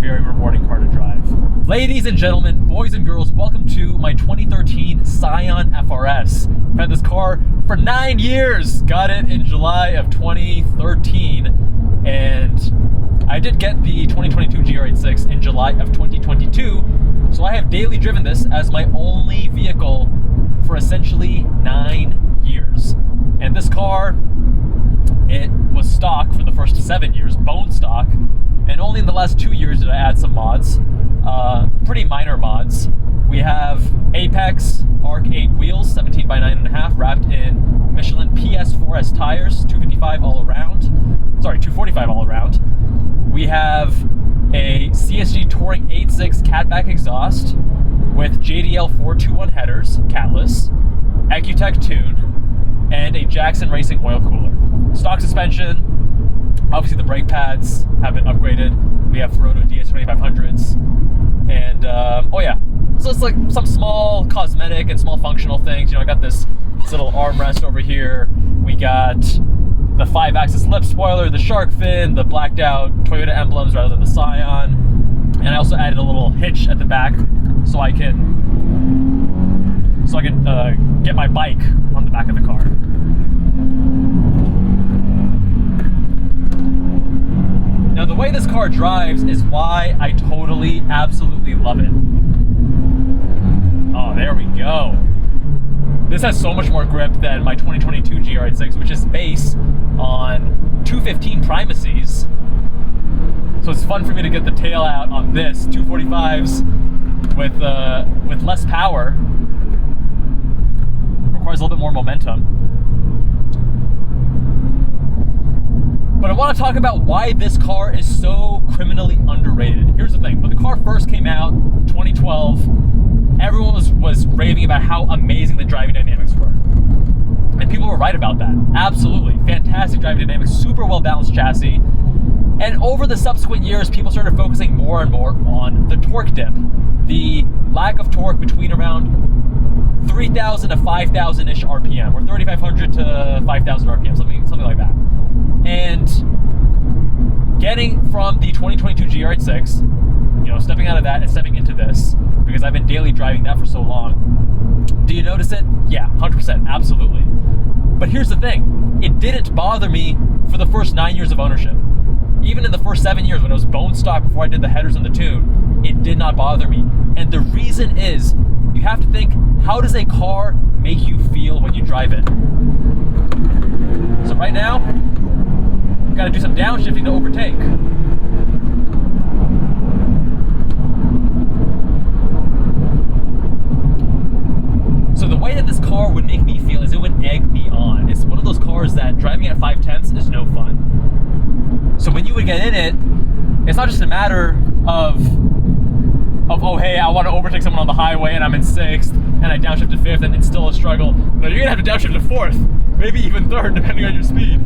very rewarding car to drive. Ladies and gentlemen, boys and girls, welcome to my 2013 Scion FR-S. I've had this car for 9 years. Got it in July of 2013, and I did get the 2022 GR86 in July of 2022, so I have daily driven this as my only vehicle for essentially 9 years. And this car, it was stock for the first 7 years, bone stock, and only in the last 2 years did I add some mods, pretty minor mods. We have Apex Arc 8 wheels, 17 by 9.5, wrapped in Michelin PS4S tires, 255 all around. Sorry, 245 all around. We have a CSG Touring 8.6 catback exhaust with JDL 421 headers, Catless, Ecutek Tune, and a Jackson Racing oil cooler. Stock suspension. Obviously the brake pads have been upgraded. We have Ferodo DS2500s, and oh yeah, so it's like some small cosmetic and small functional things. You know, I got this little armrest over here. We got the 5-axis lip spoiler, the shark fin, the blacked out Toyota emblems rather than the Scion, and I also added a little hitch at the back so I can get my bike on the back of the car. Now, the way this car drives is why I totally, absolutely love it. Oh, there we go. This has so much more grip than my 2022 GR86, which is based on 215 primacies. So it's fun for me to get the tail out on this 245s with less power. Requires a little bit more momentum. But I want to talk about why this car is so criminally underrated. Here's the thing. When the car first came out, 2012, everyone was raving about how amazing the driving dynamics were. And people were right about that. Absolutely. Fantastic driving dynamics, super well-balanced chassis. And over the subsequent years, people started focusing more and more on the torque dip. The lack of torque between around 3,000 to 5,000-ish RPM, or 3,500 to 5,000 RPM, something like that. And getting from the 2022 GR86, you know, stepping out of that and stepping into this, because I've been daily driving that for so long. Do you notice it? Yeah, 100%, absolutely. But here's the thing, it didn't bother me for the first 9 years of ownership. Even in the first 7 years when it was bone stock before I did the headers and the tune, it did not bother me. And the reason is, you have to think, how does a car make you feel when you drive it? So right now, got to do some downshifting to overtake. So the way that this car would make me feel is it would egg me on. It's one of those cars that driving at 5/10 is no fun. So when you would get in it, it's not just a matter of oh hey, I want to overtake someone on the highway and I'm in 6th and I downshift to 5th and it's still a struggle. No, you're gonna have to downshift to 4th, maybe even 3rd depending on your speed.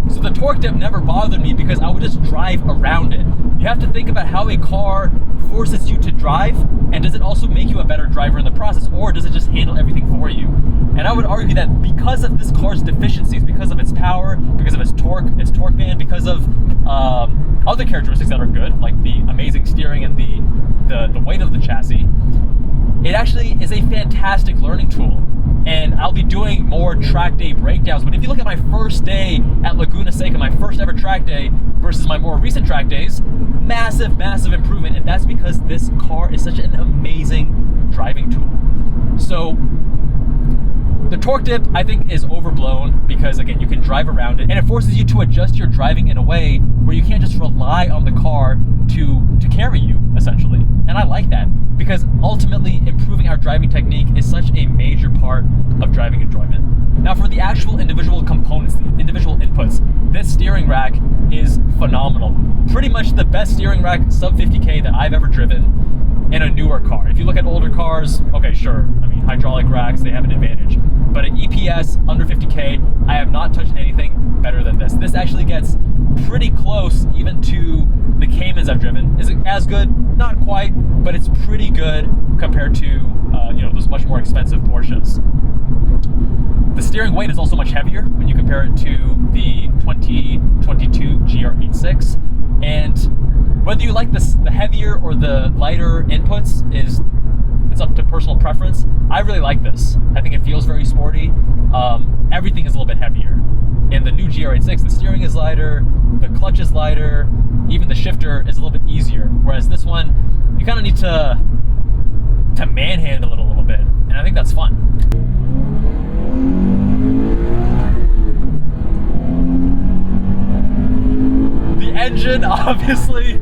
So the torque dip never bothered me because I would just drive around it. You have to think about how a car forces you to drive, and does it also make you a better driver in the process, or does it just handle everything for you? And I would argue that because of this car's deficiencies, because of its power, because of its torque band, because of other characteristics that are good, like the amazing steering and the weight of the chassis, it actually is a fantastic learning tool. And I'll be doing more track day breakdowns, but if you look at my first day at Laguna Seca, my first ever track day versus my more recent track days, massive, massive improvement, and that's because this car is such an amazing driving tool. So the torque dip, I think, is overblown because, again, you can drive around it, and it forces you to adjust your driving in a way where you can't just rely on the car to carry you, essentially. And I like that, because ultimately improving our driving technique is such a major part of driving enjoyment. Now, for the actual individual components, the individual inputs, this steering rack is phenomenal. Pretty much the best steering rack sub 50K that I've ever driven in a newer car. If you look at older cars, okay, sure, I mean, hydraulic racks, they have an advantage. But at EPS under 50K, I have not touched anything better than this. This actually gets pretty close even to the Caymans I've driven. Is it as good? Not quite, but it's pretty good compared to those much more expensive Porsches. The steering weight is also much heavier when you compare it to the 2022 GR86. GR86. And whether you like the heavier or the lighter inputs it's up to personal preference. I really like this. I think it feels very sporty. Everything is a little bit heavier. In the new GR86, the steering is lighter, the clutch is lighter, even the shifter is a little bit easier. Whereas this one, you kind of need to manhandle it a little bit, and I think that's fun. The engine, obviously,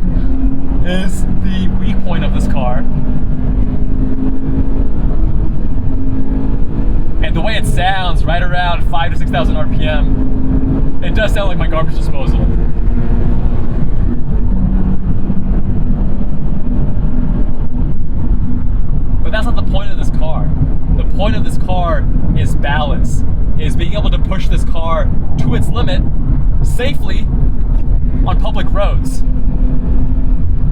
is the weak point of this car. And the way it sounds, right around 5,000 to 6,000 RPM, it does sound like my garbage disposal. But that's not the point of this car. The point of this car is balance, is being able to push this car to its limit safely on public roads.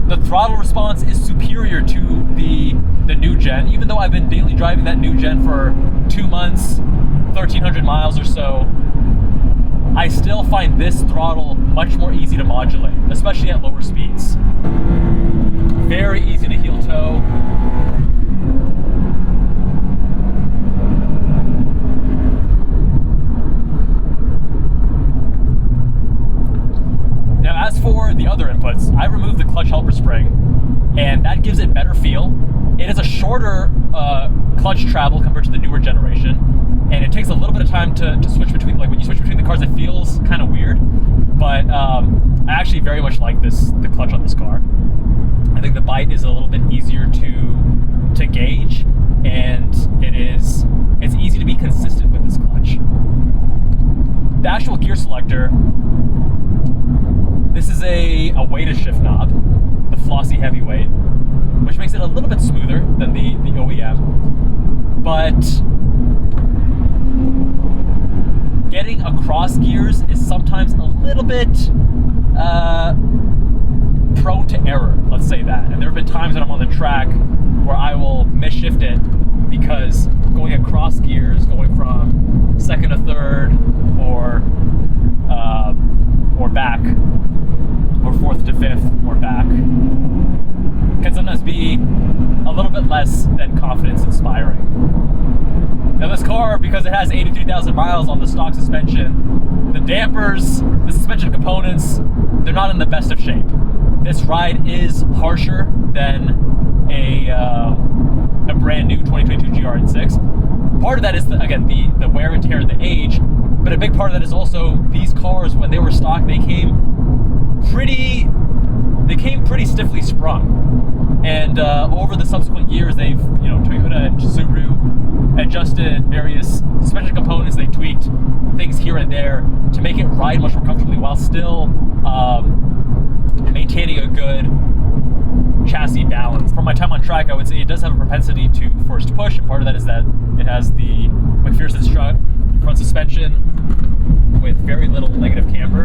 The throttle response is superior to the new gen, even though I've been daily driving that new gen for 2 months, 1,300 miles or so. I still find this throttle much more easy to modulate, especially at lower speeds. Very easy to heel toe. Now, as for the other inputs, I removed the clutch helper spring, and that gives it better feel. It is a shorter clutch travel compared to the newer generation, and it takes a little bit of time to switch between, like when you switch between the cars, it feels kind of weird, but I actually very much like the clutch on this car. I think the bite is a little bit easier to gauge, and it's easy to be consistent with this clutch. The actual gear selector, this is a weighted shift knob, the flossy heavyweight, which makes it a little bit smoother than the OEM, but getting across gears is sometimes a little bit prone to error, let's say that. And there have been times when I'm on the track where I will misshift it because going across gears, going from second to third or back, or fourth to fifth or back, can sometimes be a little bit less than confidence inspiring. Now this car, because it has 83,000 miles on the stock suspension, the dampers, the suspension components, they're not in the best of shape. This ride is harsher than a brand new 2022 GR86. Part of that is, again, the wear and tear, the age, but a big part of that is also these cars, when they were stock, they came pretty stiffly sprung. And over the subsequent years, they've, Toyota and Subaru adjusted various suspension components. They tweaked things here and there to make it ride much more comfortably while still maintaining a good chassis balance. From my time on track, I would say it does have a propensity to forced push, and part of that is that it has the McPherson strut front suspension with very little negative camber,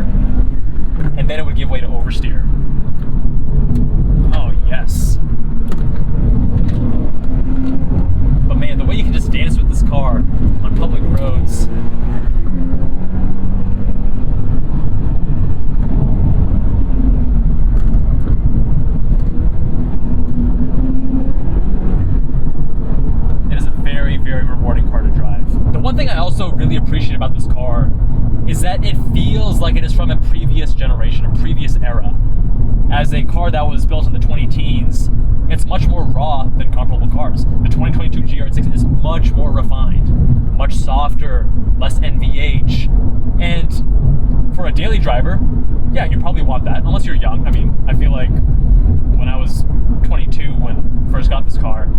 and then it would give way to oversteer. Oh yes. But man, the way you can just dance with this car on public roads. It is a very, very rewarding car to drive. The one thing I also really appreciate about this car is that it feels like it is from a previous generation, a previous era. As a car that was built in the 2010s, it's much more raw than comparable cars. The 2022 GR86 is much more refined, much softer, less NVH. And for a daily driver, yeah, you probably want that, unless you're young. I mean, I feel like when I was 22, when I first got this car,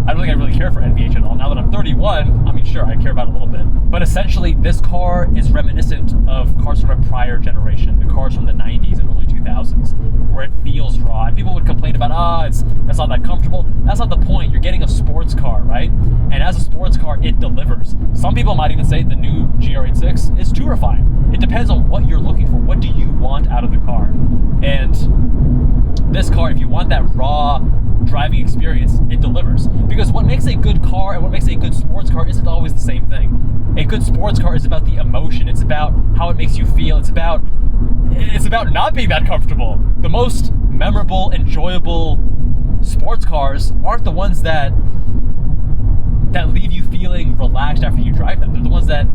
I don't think I really care for NVH at all. Now that I'm 31, I mean, sure, I care about it a little bit. But essentially, this car is reminiscent of cars from a prior generation, the cars from the 90s and early 2000s, where it feels raw. And people would complain about, it's not that comfortable. That's not the point. You're getting a sports car, right? And as a sports car, it delivers. Some people might even say the new GR86 is too refined. It depends on what you're looking for. What do you want out of the car? And this car, if you want that raw driving experience, it delivers. Because what makes a good car and what makes a good sports car isn't always the same thing. A good sports car is about the emotion. It's about how it makes you feel. It's about not being that comfortable. The most memorable, enjoyable sports cars aren't the ones that leave you feeling relaxed after you drive them. They're the ones that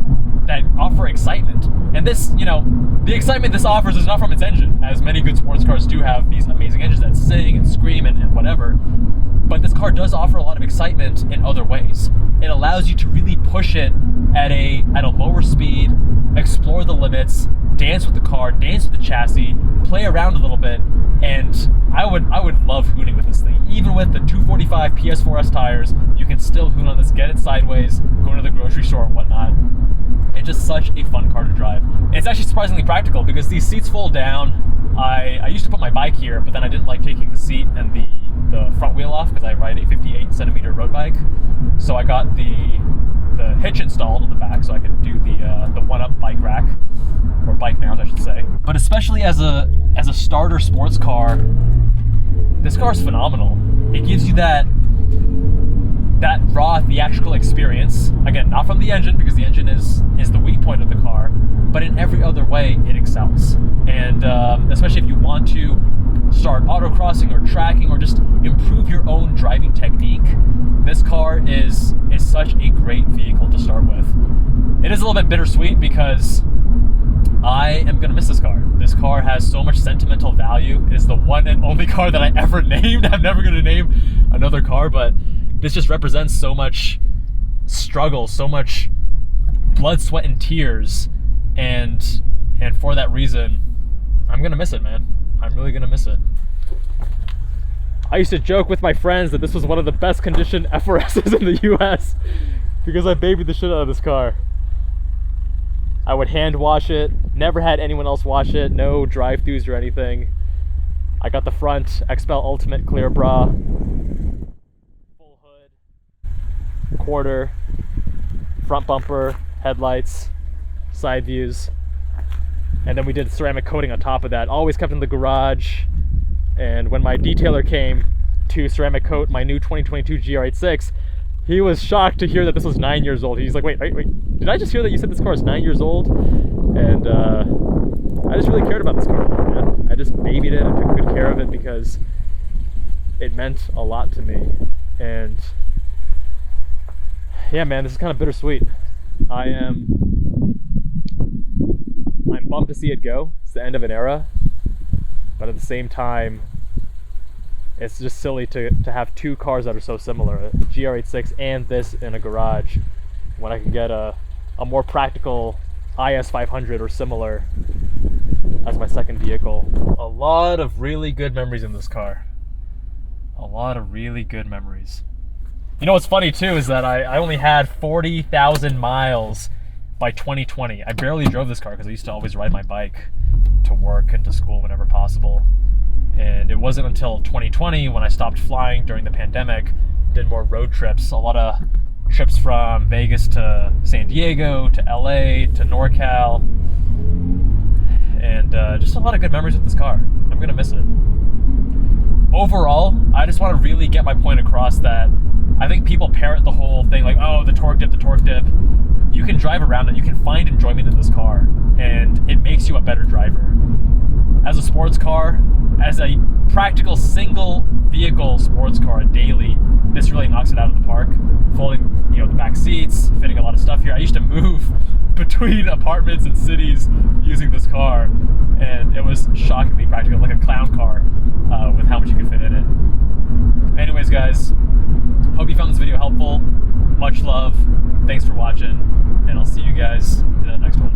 offer excitement. And this, you know, the excitement this offers is not from its engine, as many good sports cars do have these amazing engines that sing and scream and whatever. But this car does offer a lot of excitement in other ways. It allows you to really push it at a lower speed, explore the limits, dance with the car, dance with the chassis, play around a little bit, and I would love hooning with this thing. Even with the 245 PS4S tires, you can still hoon on this, get it sideways, go to the grocery store and whatnot. It's just such a fun car to drive. It's actually surprisingly practical because these seats fold down. I used to put my bike here, but then I didn't like taking the seat and the front wheel off because I ride a 58 centimeter road bike. So I got the hitch installed on the back so I could do the one-up bike rack, or bike mount I should say. But especially as a starter sports car, this car is phenomenal. It gives you that raw theatrical experience. Again, not from the engine, because the engine is the weak point of the car, but in every other way it excels. And especially if you want to start autocrossing or tracking or just improve your own driving technique, this car is such a great vehicle to start with. It is a little bit bittersweet because I am gonna miss this car. This car has so much sentimental value. It is the one and only car that I ever named. I'm never gonna name another car, but this just represents so much struggle, so much blood, sweat, and tears, and for that reason, I'm gonna miss it, man. I'm really gonna miss it. I used to joke with my friends that this was one of the best conditioned FR-S's in the US because I babied the shit out of this car. I would hand wash it, never had anyone else wash it, no drive-throughs or anything. I got the front XPEL Ultimate Clear Bra, full hood, quarter, front bumper, headlights, side views, and then we did ceramic coating on top of that. Always kept in the garage, and when my detailer came to ceramic coat my new 2022 GR86, he was shocked to hear that this was 9 years old. He's like, wait, did I just hear that you said this car is 9 years old? And I just really cared about this car, man. I just babied it and took good care of it because it meant a lot to me. And yeah, man, this is kind of bittersweet. I'm bummed to see it go. It's the end of an era, but at the same time, it's just silly to have two cars that are so similar, a GR86 and this in a garage, when I can get a more practical IS500 or similar as my second vehicle. A lot of really good memories in this car. A lot of really good memories. You know what's funny too is that I only had 40,000 miles by 2020. I barely drove this car because I used to always ride my bike to work and to school whenever possible. And it wasn't until 2020 when I stopped flying during the pandemic, did more road trips, a lot of trips from Vegas to San Diego, to LA, to NorCal, and just a lot of good memories with this car. I'm gonna miss it. Overall, I just want to really get my point across that I think people parrot the whole thing like, oh, the torque dip, the torque dip. You can drive around it, you can find enjoyment in this car, and it makes you a better driver. As a sports car, as a practical single vehicle sports car daily, this really knocks it out of the park. Folding, the back seats, fitting a lot of stuff here. I used to move between apartments and cities using this car, and it was shockingly practical, like a clown car with how much you could fit in it. Anyways, guys, hope you found this video helpful. Much love. Thanks for watching, and I'll see you guys in the next one.